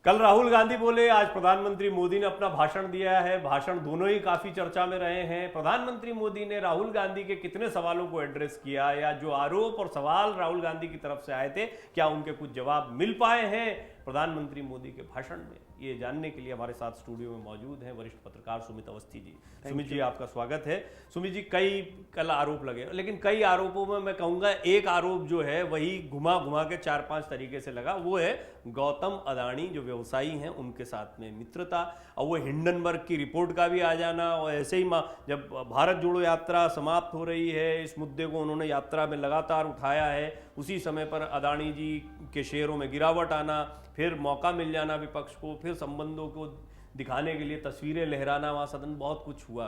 कल राहुल गांधी बोले, आज प्रधानमंत्री मोदी ने अपना भाषण दिया है। भाषण दोनों ही काफी चर्चा में रहे हैं। प्रधानमंत्री मोदी ने राहुल गांधी के कितने सवालों को एड्रेस किया, या जो आरोप और सवाल राहुल गांधी की तरफ से आए थे, क्या उनके कुछ जवाब मिल पाए हैं प्रधानमंत्री मोदी के भाषण में? ये जानने के लिए हमारे साथ स्टूडियो में मौजूद हैं वरिष्ठ पत्रकार सुमित अवस्थी जी। सुमित जी, आपका स्वागत है। सुमित जी, कई कल आरोप लगे, लेकिन कई आरोपों में मैं कहूँगा एक आरोप जो है वही घुमा घुमा के 4-5 तरीके से लगा, वो है गौतम अदानी जो व्यवसायी हैं उनके साथ में मित्रता, और वो हिंडनबर्ग की रिपोर्ट का भी आ जाना। और ऐसे ही जब भारत जोड़ो यात्रा समाप्त हो रही है, इस मुद्दे को उन्होंने यात्रा में लगातार उठाया है, उसी समय पर अदानी जी के शेयरों में गिरावट आना, फिर मौका मिल जाना विपक्ष को, फिर संबंधों को दिखाने के लिए तस्वीरें लहराना, वहाँ सदन बहुत कुछ हुआ।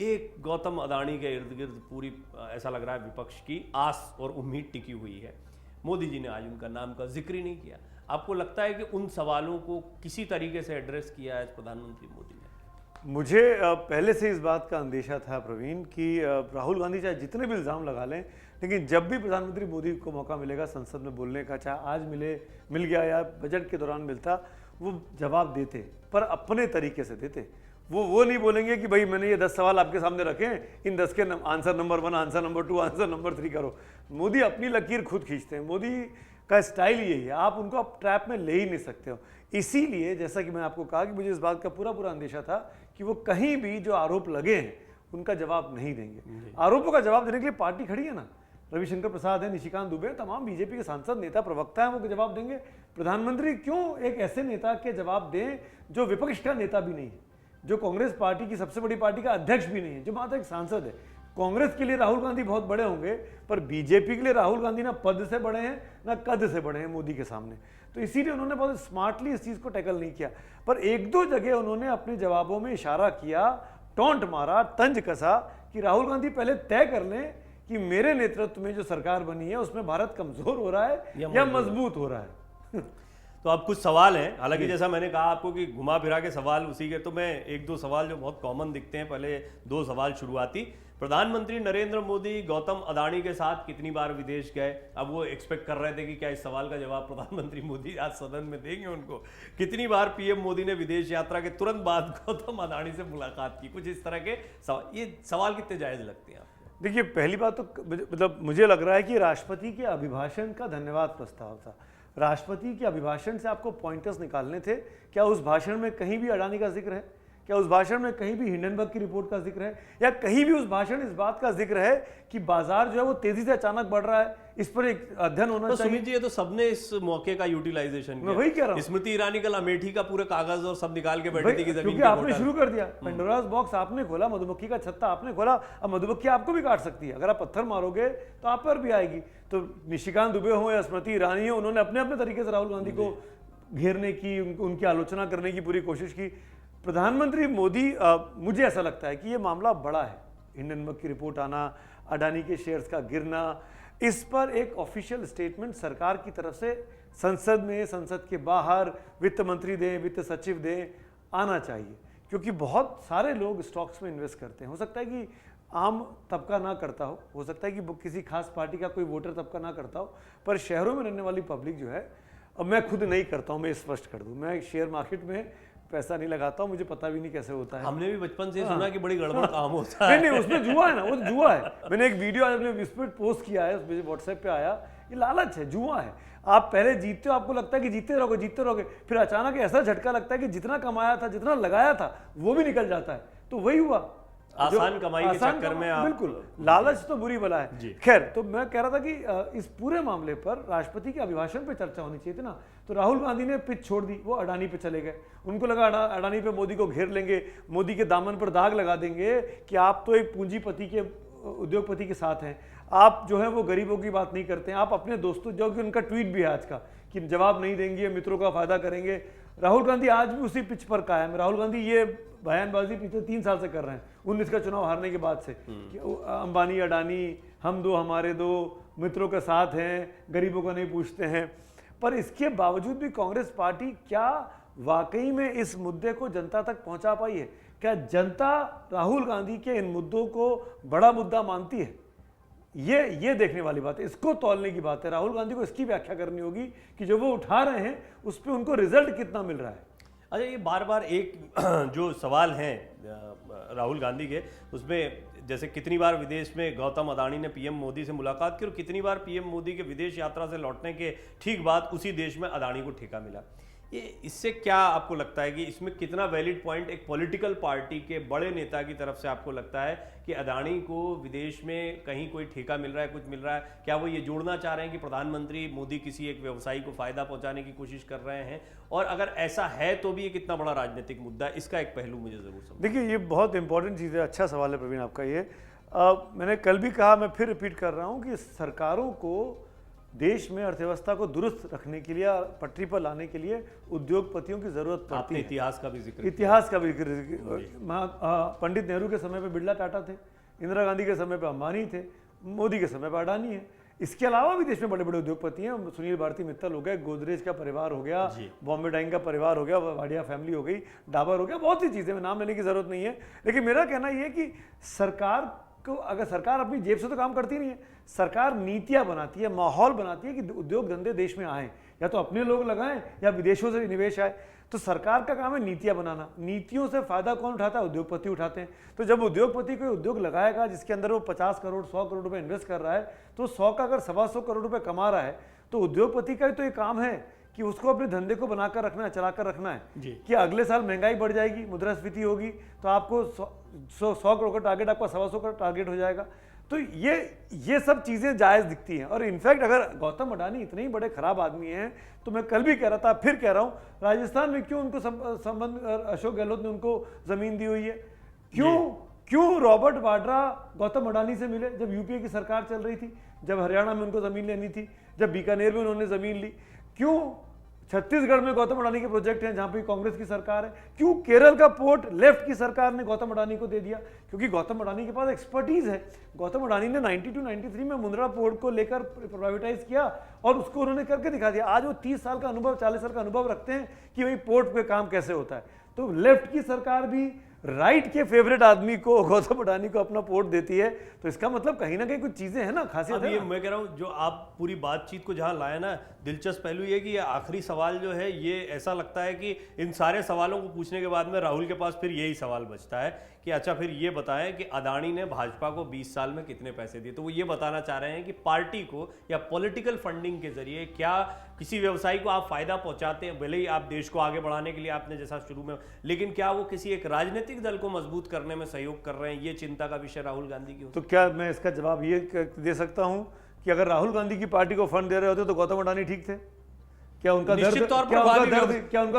एक गौतम अदानी के इर्द गिर्द पूरी ऐसा लग रहा है विपक्ष की आस और उम्मीद टिकी हुई है। मोदी जी ने आज उनका नाम का जिक्र ही नहीं किया। आपको लगता है कि उन सवालों को किसी तरीके से एड्रेस किया है प्रधानमंत्री मोदी ने? मुझे पहले से इस बात का अंदेशा था प्रवीण कि राहुल गांधी चाहे जितने भी इल्ज़ाम लगा लें, लेकिन जब भी प्रधानमंत्री मोदी को मौका मिलेगा संसद में बोलने का, चाहे आज मिल गया या बजट के दौरान मिलता, वो जवाब देते, पर अपने तरीके से देते। वो नहीं बोलेंगे कि भाई मैंने ये 10 सवाल आपके सामने रखे हैं, इन 10 के answer number 1, answer number 2, answer number 3 करो। मोदी अपनी लकीर खुद खींचते हैं। मोदी का स्टाइल यही है, आप उनको आप ट्रैप में ले ही नहीं सकते हो। इसीलिए जैसा कि मैं आपको कहा कि मुझे इस बात का पूरा अंदेशा था कि वो कहीं भी जो आरोप लगे हैं उनका जवाब नहीं देंगे। आरोपों का जवाब देने के लिए पार्टी खड़ी है ना, रविशंकर प्रसाद है, निशिकांत दुबे, तमाम बीजेपी के सांसद, नेता, प्रवक्ता हैं, वो जवाब देंगे। प्रधानमंत्री क्यों एक ऐसे नेता के जवाब दें जो विपक्ष का नेता भी नहीं है, जो कांग्रेस पार्टी की सबसे बड़ी पार्टी का अध्यक्ष भी नहीं है, जो मात्र एक सांसद है। कांग्रेस के लिए राहुल गांधी बहुत बड़े होंगे, पर बीजेपी के लिए राहुल गांधी ना पद से बड़े हैं ना कद से बड़े हैं मोदी के सामने। तो इसीलिए उन्होंने बहुत स्मार्टली इस चीज़ को टैकल नहीं किया, पर एक दो जगह उन्होंने अपने जवाबों में इशारा किया, टोंट मारा, तंज कसा कि राहुल गांधी पहले तय कर लें कि मेरे नेतृत्व में जो सरकार बनी है उसमें भारत कमजोर हो रहा है या मजबूत हो रहा है। तो अब कुछ सवाल हैं, हालांकि जैसा मैंने कहा आपको कि घुमा फिरा के सवाल उसी के, तो मैं एक दो सवाल जो बहुत कॉमन दिखते हैं, पहले 2 सवाल शुरुआती। प्रधानमंत्री नरेंद्र मोदी गौतम अदानी के साथ कितनी बार विदेश गए? अब वो एक्सपेक्ट कर रहे थे कि क्या इस सवाल का जवाब प्रधानमंत्री मोदी आज सदन में देंगे उनको। कितनी बार पीएम मोदी ने विदेश यात्रा के तुरंत बाद गौतम अदानी से मुलाकात की? कुछ इस तरह के सवाल, ये सवाल कितने जायज लगते हैं आपको? देखिए, पहली बात तो मतलब मुझे लग रहा है कि राष्ट्रपति के अभिभाषण का धन्यवाद प्रस्ताव था। राष्ट्रपति के अभिभाषण से आपको पॉइंटर्स निकालने थे। क्या उस भाषण में कहीं भी अडानी का जिक्र है? क्या उस भाषण में कहीं भी हिंडनबर्ग की रिपोर्ट का जिक्र है? या कहीं भी उस भाषण इस बात का जिक्र है कि बाजार जो है वो तेजी से अचानक बढ़ रहा है, इस पर एक अध्ययन होना चाहिए? सुमित जी, ये तो सबने इस मौके का यूटिलाइजेशन किया। मैं वही कह रहा हूं। स्मृति ईरानी कल अमेठी का पूरे कागज और सब निकाल के बैठी थी कि जमीन क्योंकि आपने शुरू कर दिया, पेंडोरास बॉक्स आपने खोला, मधुमक्खी का छत्ता आपने खोला। अब मधुमक्खी आपको भी काट सकती है, अगर आप पत्थर मारोगे तो आप पर भी आएगी। तो निशिकांत दुबे हो या स्मृति ईरानी हो, उन्होंने अपने अपने तरीके से राहुल गांधी को घेरने की, उनकी आलोचना करने की पूरी कोशिश की। प्रधानमंत्री मोदी, मुझे ऐसा लगता है कि ये मामला बड़ा है। हिंडनबर्ग की रिपोर्ट आना, अडानी के शेयर्स का गिरना, इस पर एक ऑफिशियल स्टेटमेंट सरकार की तरफ से संसद में, संसद के बाहर वित्त मंत्री दें, वित्त सचिव दें, आना चाहिए। क्योंकि बहुत सारे लोग स्टॉक्स में इन्वेस्ट करते हैं। हो सकता है कि आम तबका ना करता हो सकता है कि किसी खास पार्टी का कोई वोटर तबका ना करता हो, पर शहरों में रहने वाली पब्लिक जो है, अब मैं खुद नहीं करता हूँ, मैं स्पष्ट कर दूँ, मैं शेयर मार्केट में पैसा नहीं लगाता हूँ, मुझे पता भी नहीं कैसे होता है। हमने भी बचपन से सुना कि बड़ी गड़बड़ काम होता है। नहीं, उसमें जुआ है ना, वो जुआ है। मैंने एक वीडियो आज अपने इस पर पोस्ट किया है, उसमें व्हाट्सएप पे आया, ये लालच है, जुआ है। आप पहले जीतते हो, आपको लगता है कि जीतते रहोगे, फिर अचानक ऐसा झटका लगता है कि जितना कमाया था, जितना लगाया था, वो भी निकल जाता है। तो वही हुआ, आसान कमाई के चक्कर में आप, बिल्कुल, लालच तो बुरी बला है। खैर, तो मैं कह रहा था कि इस पूरे मामले पर राष्ट्रपति के अभिभाषण पे चर्चा होनी चाहिए थी ना। तो राहुल गांधी ने पिच छोड़ दी, वो अडानी पे चले गए। उनको लगा अडानी पे मोदी को घेर लेंगे, मोदी के दामन पर दाग लगा देंगे कि आप तो एक पूंजीपति के, उद्योगपति के साथ हैं, आप जो है वो गरीबों की बात नहीं करते हैं, आप अपने दोस्तों, जो कि उनका ट्वीट भी है आज का कि जवाब नहीं देंगे, मित्रों का फायदा करेंगे। राहुल गांधी आज भी उसी पिच पर कायम है। राहुल गांधी ये बयानबाजी पिछले 3 साल से कर रहे हैं, 19 का चुनाव हारने के बाद से, कि अंबानी अडानी हम दो हमारे दो, मित्रों के साथ हैं, गरीबों को नहीं पूछते हैं। पर इसके बावजूद भी कांग्रेस पार्टी क्या वाकई में इस मुद्दे को जनता तक पहुंचा पाई है? क्या जनता राहुल गांधी के इन मुद्दों को बड़ा मुद्दा मानती है? ये देखने वाली बात है, इसको तौलने की बात है। राहुल गांधी को इसकी व्याख्या करनी होगी कि जो वो उठा रहे हैं उस पर उनको रिजल्ट कितना मिल रहा है। अच्छा, ये बार बार एक जो सवाल हैं राहुल गांधी के, उसमें जैसे कितनी बार विदेश में गौतम अडानी ने पीएम मोदी से मुलाकात की और कितनी बार पीएम मोदी के विदेश यात्रा से लौटने के ठीक बाद उसी देश में अडानी को ठेका मिला। ये इससे क्या आपको लगता है कि इसमें कितना वैलिड पॉइंट एक पॉलिटिकल पार्टी के बड़े नेता की तरफ से आपको लगता है कि अडानी को विदेश में कहीं कोई ठेका मिल रहा है, कुछ मिल रहा है? क्या वो ये जोड़ना चाह रहे हैं कि प्रधानमंत्री मोदी किसी एक व्यवसायी को फायदा पहुंचाने की कोशिश कर रहे हैं? और अगर ऐसा है तो भी ये कितना बड़ा राजनीतिक मुद्दा है, इसका एक पहलू मुझे जरूर समझ। देखिए, ये बहुत इंपॉर्टेंट चीज़ है। अच्छा सवाल है प्रवीण आपका ये। मैंने कल भी कहा, मैं फिर रिपीट कर रहा हूँ कि सरकारों को देश में अर्थव्यवस्था को दुरुस्त रखने के लिए, पटरी पर लाने के लिए उद्योगपतियों की जरूरत पड़ती है। इतिहास का भी जिक्र इतिहास का भी पंडित नेहरू के समय पे बिरला टाटा थे, इंदिरा गांधी के समय पे अंबानी थे, मोदी के समय पे अडानी है। इसके अलावा भी देश में बड़े बड़े उद्योगपति हैं। सुनील भारती मित्तल हो गए, गोदरेज का परिवार हो गया, बॉम्बे डाइंग का परिवार हो गया, वाडिया फैमिली हो गई, डाबर हो गया, बहुत सी चीज़ें, में नाम लेने की जरूरत नहीं है। लेकिन मेरा कहना यह है कि सरकार को, अगर सरकार अपनी जेब से तो काम करती नहीं है, सरकार नीतियां बनाती है, माहौल बनाती है कि उद्योग धंधे देश में आए, या तो अपने लोग लगाएं या विदेशों से निवेश आए। तो सरकार का काम है नीतियां बनाना। नीतियों से फायदा कौन उठाता है? उद्योगपति उठाते हैं। तो जब उद्योगपति कोई उद्योग लगाएगा जिसके अंदर वो 50 करोड़ 100 करोड़ रुपए इन्वेस्ट कर रहा है, तो 100 का अगर 125 करोड़ रुपए कमा रहा है, तो उद्योगपति का ही तो ये काम है कि उसको अपने धंधे को बनाकर रखना है, चलाकर रखना है। कि अगले साल महंगाई बढ़ जाएगी, मुद्रास्फीति होगी, तो आपको 100 करोड़ का टारगेट आपका 125 का टारगेट हो जाएगा। तो ये सब चीज़ें जायज़ दिखती हैं। और इनफैक्ट अगर गौतम अडानी इतने ही बड़े खराब आदमी हैं, तो मैं कल भी कह रहा था, फिर कह रहा हूँ, राजस्थान में क्यों उनको संबंध अशोक गहलोत ने उनको ज़मीन दी हुई है? क्यों रॉबर्ट वाड्रा गौतम अडानी से मिले जब यूपीए की सरकार चल रही थी, जब हरियाणा में उनको ज़मीन लेनी थी, जब बीकानेर में उन्होंने ज़मीन ली? क्यों छत्तीसगढ़ में गौतम अडानी के प्रोजेक्ट हैं जहां पे कांग्रेस की सरकार है? क्यों केरल का पोर्ट लेफ्ट की सरकार ने गौतम अडानी को दे दिया? क्योंकि गौतम अडानी के पास एक्सपर्टीज है। गौतम अडानी ने 92-93 में मुंद्रा पोर्ट को लेकर प्राइवेटाइज किया और उसको उन्होंने करके दिखा दिया। आज वो 30 साल का अनुभव, 40 साल का अनुभव रखते हैं कि भाई पोर्ट पे काम कैसे होता है। तो लेफ्ट की सरकार भी राइट के फेवरेट आदमी को, गौतम अडानी को, अपना पोर्ट देती है। तो इसका मतलब कहीं ना कहीं कुछ चीजें हैं ना, खासियत है। मैं कह रहा हूं, जो आप पूरी बातचीत को जहां लाए ना, दिलचस्प पहलू ये कि ये आखिरी सवाल जो है, ये ऐसा लगता है कि इन सारे सवालों को पूछने के बाद में राहुल के पास फिर यही सवाल बचता है कि अच्छा फिर ये बताएं कि अडानी ने भाजपा को 20 साल में कितने पैसे दिए। तो वो ये बताना चाह रहे हैं कि पार्टी को या पॉलिटिकल फंडिंग के जरिए क्या किसी व्यवसायी को आप फायदा पहुंचाते हैं, भले ही आप देश को आगे बढ़ाने के लिए आपने जैसा शुरू में, लेकिन क्या वो किसी एक राजनीतिक दल को मजबूत करने में सहयोग कर रहे हैं? ये चिंता का विषय राहुल गांधी की। तो क्या मैं इसका जवाब ये दे सकता हूं कि अगर राहुल गांधी की पार्टी को फंड दे रहे होते तो गौतम अडानी ठीक थे? क्या उनका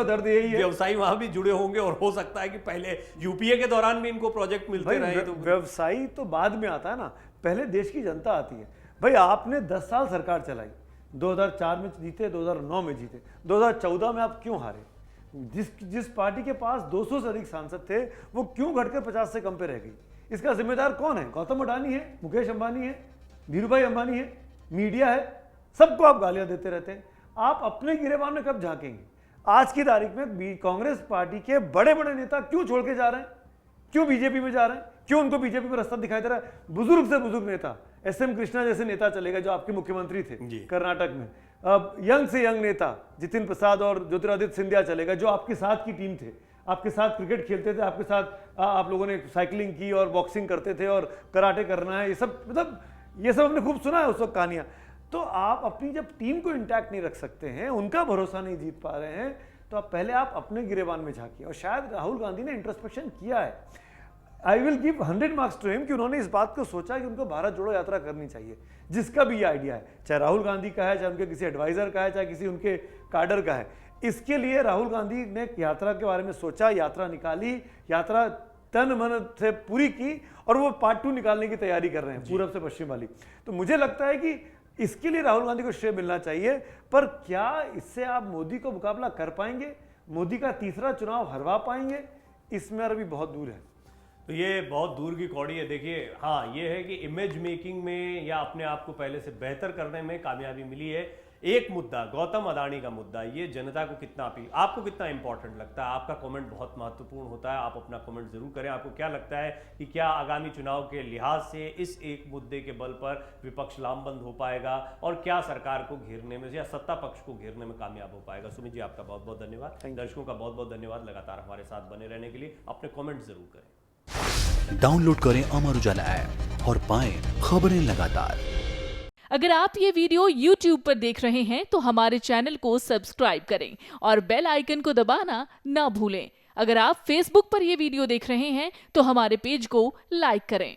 दर्द यही है? व्यवसायी वहां भी जुड़े होंगे और हो सकता है कि पहले यूपीए के दौरान भी इनको प्रोजेक्ट मिलते रहे। तो व्यवसायी तो बाद में आता है ना, पहले देश की जनता आती है। भाई आपने 10 साल सरकार चलाई, 2004 में जीते, 2009 में जीते, 2014 में आप क्यों हारे? जिस पार्टी के पास 200 से अधिक सांसद थे, वो क्यों घटकर 50 से कम पे रह गई? इसका जिम्मेदार कौन है? गौतम अडानी है, मुकेश अंबानी है, धीरूभाई अंबानी है, मीडिया है। सबको आप गालियां देते रहते हैं। आप अपने गिरेबान में कब झांकेंगे? आज की तारीख में कांग्रेस पार्टी के बड़े बड़े नेता क्यों छोड़ के जा रहे हैं? क्यों बीजेपी में जा रहे हैं? क्यों उनको बीजेपी में रास्ता दिखाई दे रहा है? बुजुर्ग से बुजुर्ग नेता, एसएम कृष्णा जैसे नेता चलेगा जो आपके मुख्यमंत्री थे कर्नाटक में। अब यंग से यंग नेता जितिन प्रसाद और ज्योतिरादित्य सिंधिया चलेगा जो आपके साथ की टीम थे, आपके साथ क्रिकेट खेलते थे, आपके साथ आप लोगों ने साइकिलिंग की और बॉक्सिंग करते थे और कराटे करना है, ये सब, मतलब ये सब हमने खूब सुना है उस वक्त कहानियां। तो आप अपनी जब टीम को इंटैक्ट नहीं रख सकते हैं, उनका भरोसा नहीं जीत पा रहे हैं, तो आप पहले आप अपने गिरेबान में झांकिए। और शायद राहुल गांधी ने इंट्रोस्पेक्शन किया है। I will give 100 marks to him कि उन्होंने इस बात को सोचा कि उनको भारत जोड़ो यात्रा करनी चाहिए, जिसका भी ये आइडिया है, चाहे राहुल गांधी का है, चाहे उनके किसी एडवाइजर का है, चाहे किसी उनके काडर का है। इसके लिए राहुल गांधी ने यात्रा के बारे में सोचा, यात्रा निकाली, यात्रा तन मन से पूरी की, और वो पार्ट 2 निकालने की तैयारी कर रहे हैं, पूरब से पश्चिम वाली। तो मुझे लगता है कि इसके लिए राहुल गांधी को श्रेय मिलना चाहिए। पर क्या इससे आप मोदी को मुकाबला कर पाएंगे? मोदी का तीसरा चुनाव हरवा पाएंगे? इसमें अभी बहुत दूर है। तो ये बहुत दूर की कौड़ी है। देखिए, हाँ, ये है कि इमेज मेकिंग में या अपने आप को पहले से बेहतर करने में कामयाबी मिली है। एक मुद्दा गौतम अडानी का मुद्दा, ये जनता को कितना आपको कितना इंपॉर्टेंट लगता है? आपका कमेंट बहुत महत्वपूर्ण होता है, आप अपना कमेंट जरूर करें। आपको क्या लगता है कि क्या आगामी चुनाव के लिहाज से इस एक मुद्दे के बल पर विपक्ष लामबंद हो पाएगा और क्या सरकार को घेरने में या सत्ता पक्ष को घेरने में कामयाब हो पाएगा? सुमित जी, आपका बहुत बहुत धन्यवाद। दर्शकों का बहुत बहुत धन्यवाद लगातार हमारे साथ बने रहने के लिए। अपने कमेंट जरूर करें। डाउनलोड करें अमर उजाला ऐप और पाएं खबरें लगातार। अगर आप ये वीडियो YouTube पर देख रहे हैं तो हमारे चैनल को सब्सक्राइब करें और बेल आइकन को दबाना ना भूलें। अगर आप Facebook पर ये वीडियो देख रहे हैं तो हमारे पेज को लाइक करें।